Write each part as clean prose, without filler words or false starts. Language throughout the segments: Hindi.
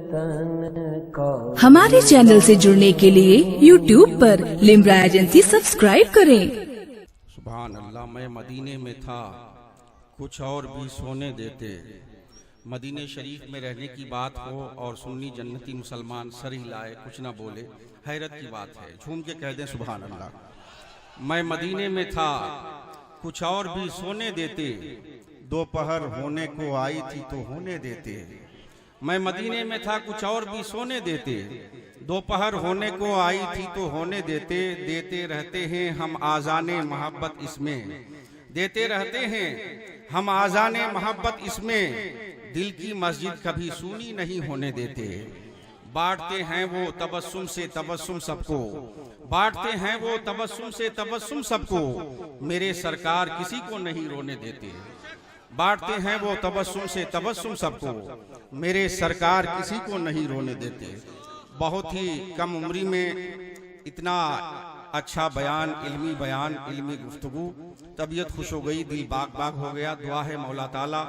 तन का। हमारे चैनल से जुड़ने के लिए YouTube पर लिम्रा एजेंसी सब्सक्राइब करें। सुभान अल्लाह। मैं मदीने में था, कुछ और भी सोने देते। मदीने शरीफ में रहने की बात हो और सुन्नी जन्नती मुसलमान सर हिलाए कुछ ना बोले, हैरत की बात है। झूम के कह दें सुभान अल्लाह। मैं मदीने में था, कुछ और भी सोने देते, दोपहर होने को आई थी तो होने देते। मैं मदीने में था, कुछ और भी सोने देते, दोपहर होने को आई थी तो होने देते। देते रहते हैं हम आज़ाने मोहब्बत इसमें, देते रहते हैं हम आज़ाने मोहब्बत इसमें। दिल की मस्जिद कभी सूनी नहीं होने देते। बांटते हैं वो तबस्सुम से तबस्सुम सबको, बांटते हैं वो तबस्सुम से तबस्सुम सबको। मेरे सरकार किसी को नहीं रोने देते। बांटते हैं वो तबस्सुम से तबस्सुम सबको, मेरे सरकार किसी को नहीं रोने देते। बहुत ही कम उम्री में इतना अच्छा बयान, इल्मी गुफ्तगू, तबीयत खुश हो गई, दिल बाग बाग हो गया। दुआ है मौला ताला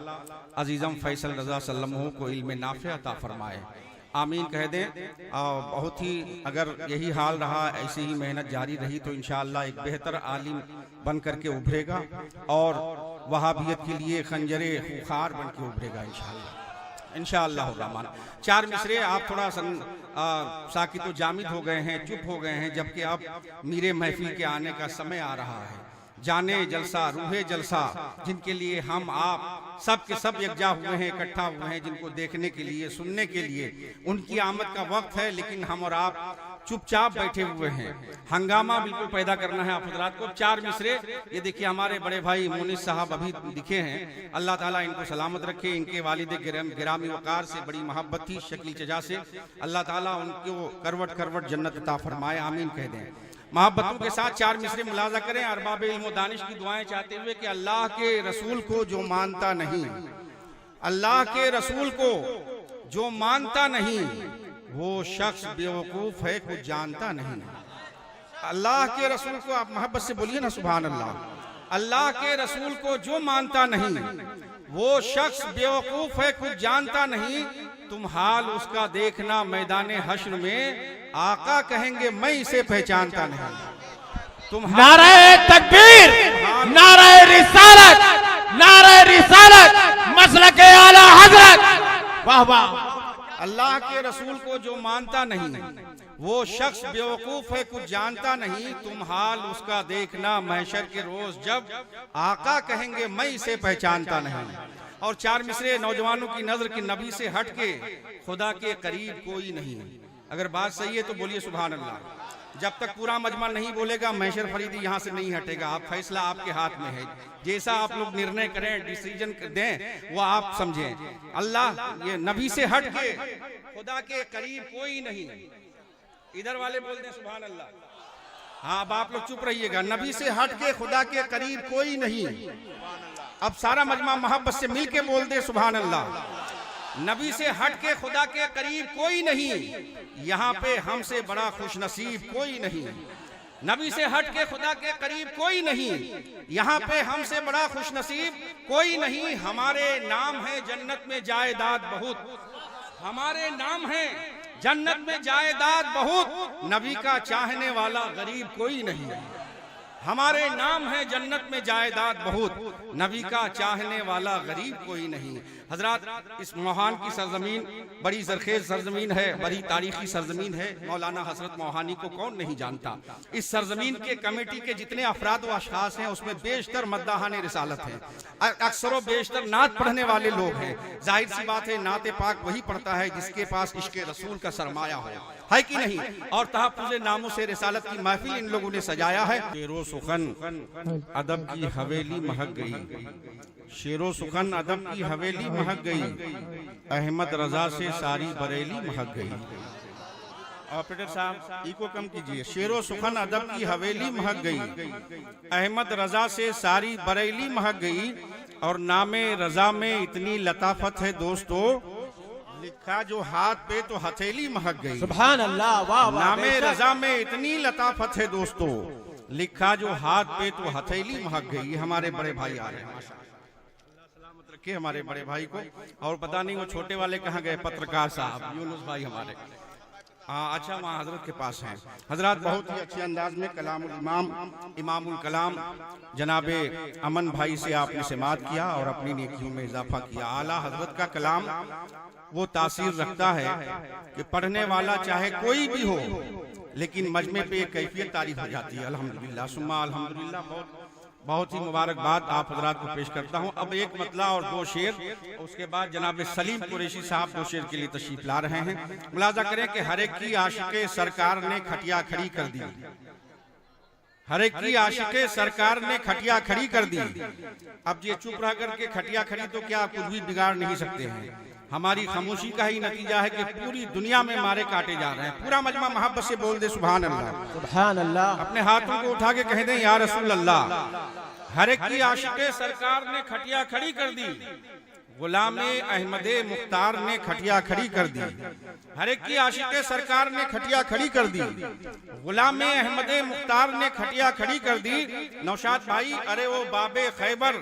अजीज़म फैसल रज़ा सल्लल्लाहु को इल्म नाफ़िअ अता फरमाए, आमीन कह दें। बहुत ही अगर यही हाल रहा, ऐसे ही मेहनत जारी रही तो इंशाअल्लाह एक बेहतर आलिम बन करके उभरेगा और वहाबियत के लिए खंजरे खुखार बन के उभरेगा इंशाअल्लाह रहमान। चार मिसरे आप थोड़ा साकित व जामिद हो गए हैं, चुप हो गए हैं, जबकि अब मीरे महफिल के आने का समय आ रहा है। जाने जलसा रूहे जलसा जिनके लिए हम आप सब के सब यकजा हुए हैं, इकट्ठा हुए हैं, जिनको देखने के लिए, सुनने के लिए, उनकी आमद का वक्त है। लेकिन हम और आप चुपचाप बैठे हुए हैं। हंगामा बिल्कुल पैदा करना है आप हजरात को। चार मिसरे ये देखिए, हमारे बड़े भाई मुनीस साहब अभी दिखे हैं, अल्लाह ताला इनको सलामत रखे। इनके वालिद गिरामी वकार से बड़ी मोहब्बत थी, शकील चचा से, अल्लाह ताला उनको करवट करवट जन्नत अता फरमाए, आमीन कह दें। मोहब्बतों के साथ चार मिसरे मुलाजा करें, अरबाब इल्म व दानिश की दुआएं चाहते हुए कि अल्लाह के रसूल को जो मानता नहीं, अल्लाह के रसूल को जो मानता नहीं, वो शख्स बेवकूफ है, कुछ जानता नहीं। अल्लाह के रसूल को आप मोहब्बत से बोलिए ना सुभान अल्लाह। अल्लाह के रसूल को जो मानता नहीं, वो शख्स बेवकूफ है, कुछ जानता नहीं। तुम हाल उसका देखना मैदान हश्र में, आका कहेंगे मैं इसे पहचानता नहीं। तुम नारे तकबीर, नारे रिसालत, नारे रिसालत, मसलक आला हजरत, वाह वाह। अल्लाह के रसूल को जो मानता नहीं, वो शख्स बेवकूफ है, कुछ जानता नहीं। तुम हाल उसका देखना महशर के रोज, जब आका कहेंगे मैं इसे पहचानता नहीं। और चार मिसरे नौजवानों की नजर की नबी से हट के खुदा के करीब कोई नहीं। अगर बात सही है तो बोलिए सुभान अल्लाह। जब तक पूरा मजमा नहीं बोलेगा, महशर फरीदी यहाँ से नहीं हटेगा। आप फैसला आपके हाथ में है, जैसा आप लोग निर्णय करें, डिसीजन दें, वो आप समझें। अल्लाह ये नबी से हट के खुदा के करीब कोई नहीं। इधर वाले बोल दें सुभान अल्लाह। हाँ, अब आप लोग चुप रहिएगा। नबी से हट के खुदा के करीब कोई नहीं। अब सारा मजमा मोहब्बत से मिल के बोल दे सुभान अल्लाह। नबी से हट के खुदा के करीब कोई नहीं, यहाँ पे हमसे बड़ा खुशनसीब कोई नहीं। नबी से हट के खुदा के करीब कोई नहीं, यहाँ पे हमसे बड़ा खुशनसीब कोई नहीं। हमारे नाम है जन्नत में जायदाद बहुत, हमारे नाम है जन्नत में जायदाद बहुत। नबी का चाहने वाला गरीब कोई नहीं। हमारे नाम है जन्नत में जायदाद बहुत, नबी का चाहने वाला गरीब कोई नहीं। हजरात, इस मोहान की सरजमीन बड़ी जरखेज सरजमीन है, बड़ी तारीखी सरजमीन है। मौलाना हसरत मोहानी को कौन नहीं जानता। इस सरजमीन के कमेटी के जितने अफराद व अशखास हैं, उसमें बेशतर मद्दाहाने रिसालत हैं, अक्सर बेशतर नात पढ़ने वाले लोग हैं। जाहिर सी बात है, नात पाक वही पढ़ता है जिसके पास इश्क़ रसूल का सरमाया हो, है कि नहीं। और तहफ़्फ़ुज़ नामों से रिसालत की महफिल इन लोगों ने सजाया है। शेरो सुखन अदब की हवेली महक गई, शेरो सुखन अदब की हवेली महक गई, अहमद रजा से सारी बरेली महक गई। ऑपरेटर साहब इको कम कीजिए। शेरो सुखन अदब की हवेली महक गई, अहमद रजा से सारी बरेली महक गई। और नामे रजा में इतनी लताफत है दोस्तों, लिखा जो हाथ पे तो हथेली महक गई। सुभान अल्लाह, वाह वाह। नामे रजा में इतनी लताफत है दोस्तों, लिखा जो हाथ पे तो हथेली महक गई। हमारे बड़े भाई आ रहे हैं, रखे हमारे बड़े भाई को। और पता नहीं वो छोटे वाले कहाँ गए, पत्रकार साहब यूनुस भाई हमारे। हाँ अच्छा, वहाँ हजरत के पास हैं। हजरत बहुत ही अच्छे अंदाज में कलामुल इमाम इमामुल कलाम जनाबे अमन भाई से आपने समाअत किया और अपनी नेकियों में इजाफा किया। आला हजरत का कलाम वो तासीर रखता है कि पढ़ने वाला चाहे कोई भी हो, लेकिन मजमे पे एक कैफियत तारीफ हो जाती है। अल्हम्दुलिल्लाह सुम्मा अल्हम्दुलिल्लाह। बहुत ही मुबारकबाद आप हजरात को पेश करता हूँ। अब एक मतला और दो शेर, उसके बाद जनाब सलीम कुरैशी साहब दो शेर के लिए तशरीफ ला रहे हैं। मुलाजा करें कि हर एक की आशिके सरकार ने खटिया खड़ी कर दी, हर एक की आशिके सरकार ने खटिया खड़ी कर दी। अब ये चुप रह करके खटिया खड़ी तो क्या कुछ भी बिगाड़ नहीं सकते हैं। हमारी खामोशी का ही नतीजा है कि पूरी दुनिया में मारे काटे जा रहे हैं। पूरा मजमा मोहब्बत से बोल दे सुभान अल्लाह, सुभान अल्लाह। अपने हाथों को उठा के कह दें या रसूल अल्लाह। हर एक की आशिके सरकार ने खटिया खड़ी कर दी, गुलामे अहमदे मुख्तार ने खटिया खड़ी कर दी। हर एक की आशिके सरकार ने खटिया खड़ी कर दी, गुलामे अहमदे मुख्तार ने खटिया खड़ी कर दी। नौशाद भाई, अरे वो बाबे खैबर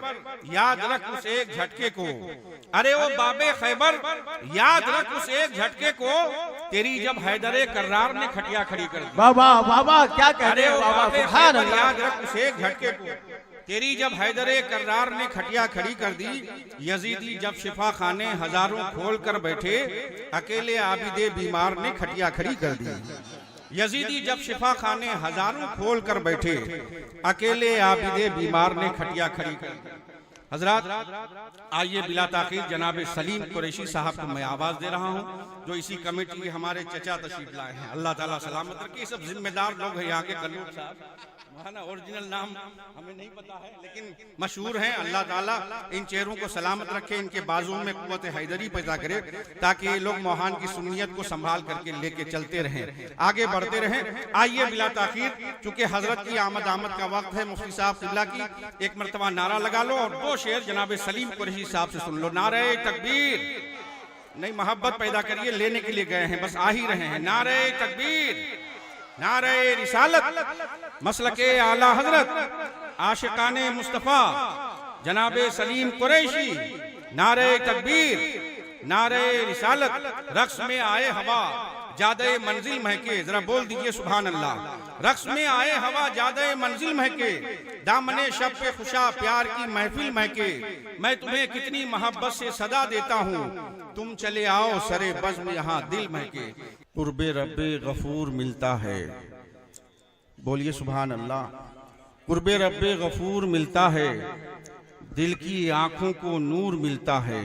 याद रख उस एक झटके को, अरे वो बाबे खैबर याद रख उस एक झटके को, तेरी जब हैदरे कर्रार ने खटिया खड़ी कर दी। बाबा बाबा क्या कह रहे हो बाबा, सुभान अल्लाह। याद रख उस एक झटके को, तेरी जब हैदरे कर्रार ने खटिया खड़ी कर दी। यजीदी जब शिफा खाने हजारों खोल कर बैठे, अकेले आबिदे बीमार ने खटिया खड़ी कर दी। यजीदी जब शिफा खाने हजारों खोल कर बैठे, अकेले आबिदे बीमार ने खटिया खड़ी कर दी। हजरात आइए बिला ताखीर जनाब सलीम कुरैशी साहब को मैं आवाज दे रहा हूँ, जो इसी कमेटी के हमारे चचा तशरीफ लाए हैं। अल्लाह ताला सलामत रखे। सब जिम्मेदार लोग हैं यहाँ के। कल्लूर साहब ना ओरिजिनल नाम हमें नहीं पता है, लेकिन मशहूर हैं। अल्लाह ताला इन चेहरों को सलामत रखे, इनके बाजुओं में कुव्वत हैदरी पैदा करे, ताकि ये लोग मोहान की सुन्नियत को संभाल करके लेके चलते रहें, आगे बढ़ते रहें। आइए बिला ताखीर, चूंकि हजरत की आमद का वक्त है, मुफ्ती साहब किबला की एक मरतबा नारा लगा लो और दो शेर जनाब सलीम कुरैशी साहब से सुन लो। नारे तकबीर, नहीं मोहब्बत पैदा करिए, लेने के लिए गए हैं, बस आ ही रहे हैं। नारे तकबीर, नारे रिसालत, मसलके आला हजरत आशिकाने मुस्तफा जनाबे सलीम कुरैशी। नारे तकबीर, नारे रिसालत, रक्स में आए हवा जादे मंजिल महके। जरा बोल दीजिए सुभान अल्लाह। रक्स में आए हवा जादे मंजिल महके, दामने शब पे खुशा प्यार की महफिल महके। मैं तुम्हें कितनी मोहब्बत से सदा देता हूँ, तुम चले आओ सरे बज़्म यहाँ दिल महके। कुर्बे रब्बे गफूर मिलता है, बोलिए सुभान अल्लाह। कुर्बे रब्बे गफूर मिलता है, दिल की आंखों को नूर मिलता है।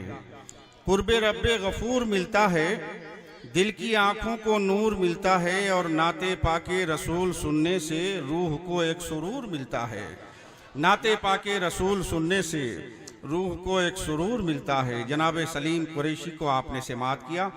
कुर्बे रब्बे गफूर मिलता है, दिल की आंखों को नूर मिलता है। और नाते पाके रसूल सुनने से रूह को एक सुरूर मिलता है। नाते पाके रसूल सुनने से रूह को एक सुरूर मिलता है। जनाब सलीम कुरैशी को आपने समाअत किया।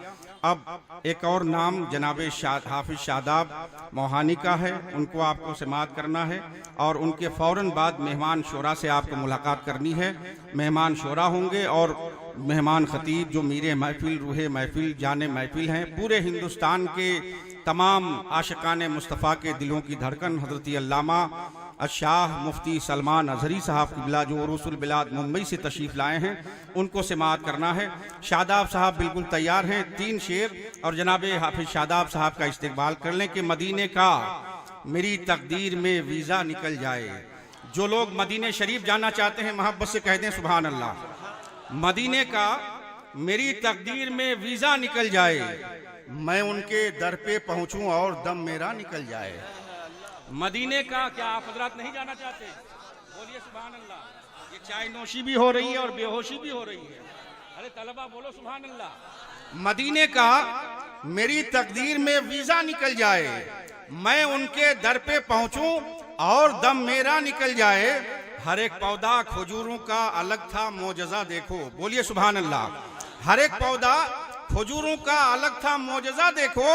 अब एक और नाम जनाब हाफिज शादाब मोहानी का है, उनको आपको समाअत करना है और उनके फौरन बाद मेहमान शोरा से आपको मुलाकात करनी है। मेहमान शोरा होंगे और मेहमान खतीब जो मीरे महफिल, रूहे महफिल, जाने महफिल हैं। पूरे हिंदुस्तान के तमाम आशिकाने मुस्तफ़ा के दिलों की धड़कन हज़रत अल्लामा शाह मुफ्ती सलमान अजहरी साहब किबला जो उरूसुल बिलाद मुंबई से तशरीफ़ लाए हैं, उनको समाअत करना है। शादाब साहब बिल्कुल तैयार हैं। 3 शेर और जनाब हाफिज शादाब साहब का इस्तकबाल कर लें कि मदीने का मेरी तकदीर में वीज़ा निकल जाए। जो लोग मदीने शरीफ जाना चाहते हैं, मोहब्बत से कह दें सुभान अल्लाह। मदीने का मेरी तकदीर में वीज़ा निकल जाए, मैं उनके दर पे पहुंचूं और दम मेरा निकल जाए। मदीने का क्या आप हजरात नहीं जाना चाहते? बोलिए सुभान अल्लाह। ये चाय नोशी भी हो रही है और बेहोशी भी हो रही है। अरे तलबा बोलो सुभान अल्लाह। मदीने का मेरी तकदीर में वीज़ा निकल जाए, मैं उनके दर पे पहुंचूं और दम मेरा निकल जाए। हर एक पौधा खजूरों का अलग था मोजज़ा देखो, बोलिए सुभान अल्लाह। हर एक पौधा खजूरों का अलग था मोजज़ा देखो,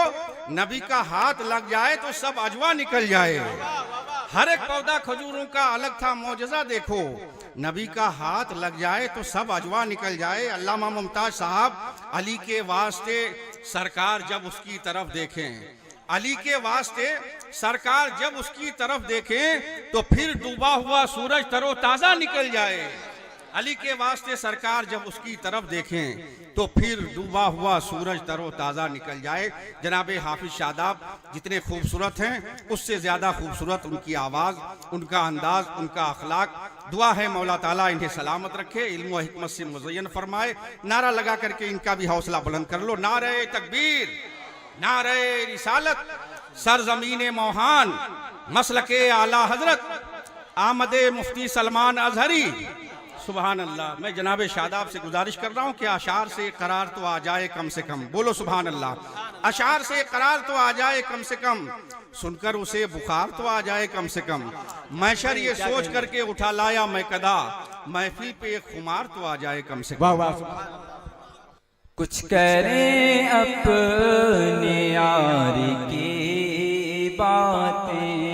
नबी का हाथ लग जाए तो सब अजवा निकल जाए। हर एक पौधा खजूरों का अलग था मोजज़ा देखो, नबी का हाथ लग जाए तो सब अजवा निकल जाए। अल्लामा मुमताज साहब अली के वास्ते सरकार जब उसकी तरफ देखें, अली के वास्ते सरकार जब उसकी तरफ देखें तो फिर डूबा हुआ सूरज तरोताजा निकल जाए। अली के वास्ते सरकार जब उसकी तरफ देखें तो फिर डूबा हुआ सूरज तरोताज़ा निकल जाए। जनाबे हाफिज शादाब जितने खूबसूरत हैं उससे ज़्यादा खूबसूरत उनकी आवाज़, उनका अंदाज, उनका अखलाक। दुआ है मौला ताला इन्हें सलामत रखे, इल्म व हिकमत से मुज़य्यन फरमाए। नारा लगा करके इनका भी हौसला बुलंद कर लो। नारे तकबीर, नारे रिसालत, सरजमीन मोहान, मसलके आला हजरत, आमदे मुफ्ती सलमान अजहरी। सुभान अल्लाह। मैं जनाब शादाब से गुजारिश कर रहा हूँ कि अशार से करार तो आ जाए कम से कम। बोलो सुभान अल्लाह। अशार से करार तो आ जाए कम से कम, सुनकर उसे बुखार तो आ जाए कम से कम। मैशर ये सोच करके उठा लाया मैं कदा, महफिल पे एक खुमार तो आ जाए कम से कम। कुछ करें अपने यार की बातें,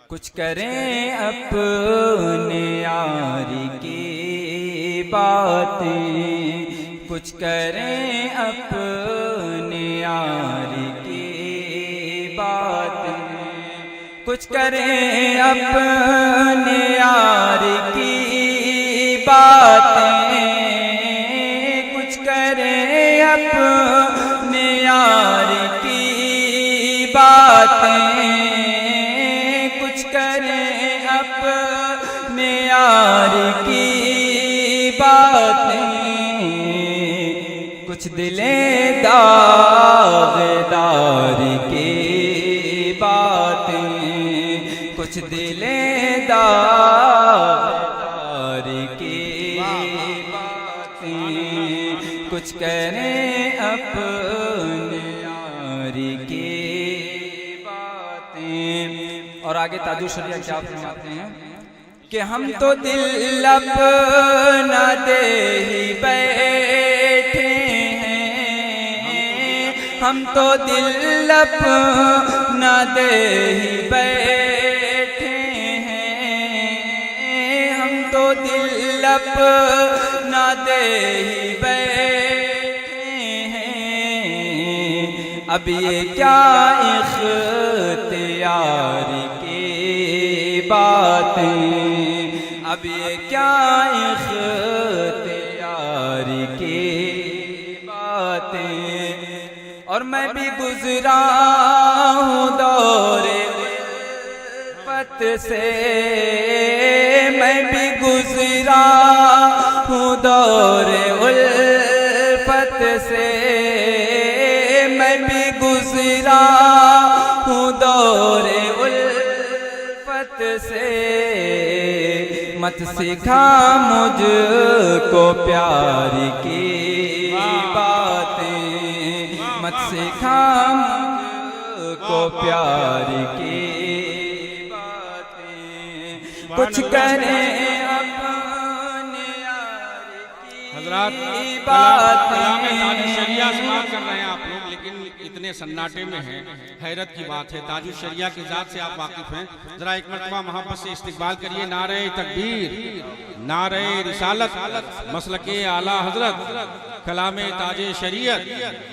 कुछ करें अपने यार की बातें, कुछ करें अपने यार की बातें, कुछ करें अपने यार की बातें, कुछ करें अपने यार की बातें, कुछ करें अपने यार की बातें, कुछ दिले दागदार की बातें, कुछ दिले दागदार की बातें, कुछ करें अपने यार की बातें। और आगे ताजुल शरिया क्या फरमाते हैं कि हम तो दिल अपना दे ही बैठे हैं, हम तो दिल अपना दे ही बैठे हैं, हम तो दिल अपना दे ही बैठे हैं। अब ये क्या इख्तियार की बातें, अब ये क्या इख्तियार की बातें। और मैं भी गुजरा हूँ दौरे उल्फत से, मैं भी गुजरा हूँ दौरे उल्फत से, मैं भी गुजरा हूँ दौरे उल्फत से। मत सिखा मुझको प्यार की बातें, मत सिखा मुझको प्यार की बातें। कुछ करें अपने यार की बातें। शरिया समाप्त कर रहे हैं आप लोग, लेकिन इतने सन्नाटे में हैं, हैरत की बात है। ताजुल शरिया की जात से आप वाकिफ हैं, जरा एक मरतबा मोहब्बत से इस्तिकबाल करिए। नारे तकबीर, नारे रिसालत, मसलके आला हजरत, कलामे ताजे शरीयत,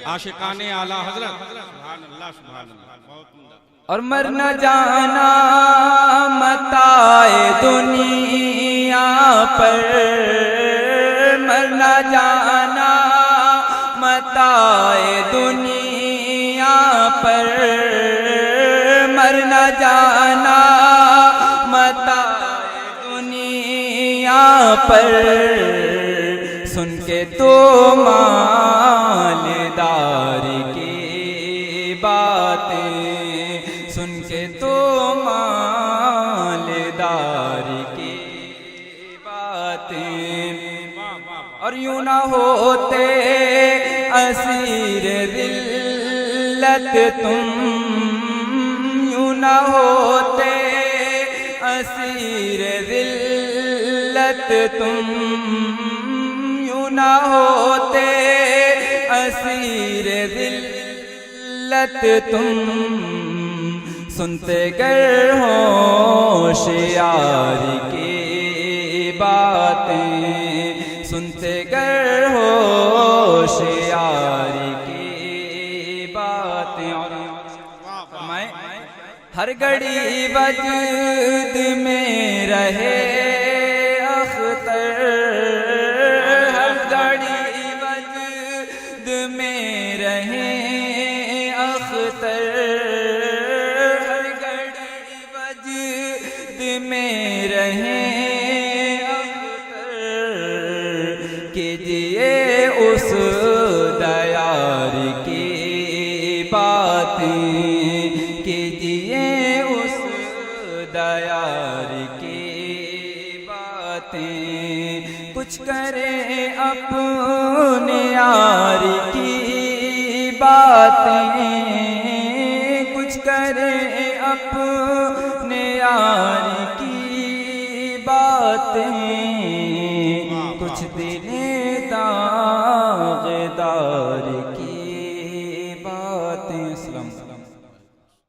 आशिकाने आला हजरत। सुभान अल्लाह, सुभान अल्लाह। और मर न जाना मताए दुनिया पर, मर न जाना मताए दुनिया पर, मर न जाना मताए दुनिया पर। सुन के तो मालदार की बातें, सुन के तो मालदार की बातें। और यूं ना होते असीर दिल्लत तुम, यूं ना होते असीर दिल्लत तुम, यूं ना होते असीर दिल्लत तुम। सुनते गर होशियार की बातें, सुनते गर होशियार की बातें। और मैं हर घड़ी वजद में रहे यार की बातें, कुछ करें अपने यार की बातें, कुछ करें अपने यार की बातें।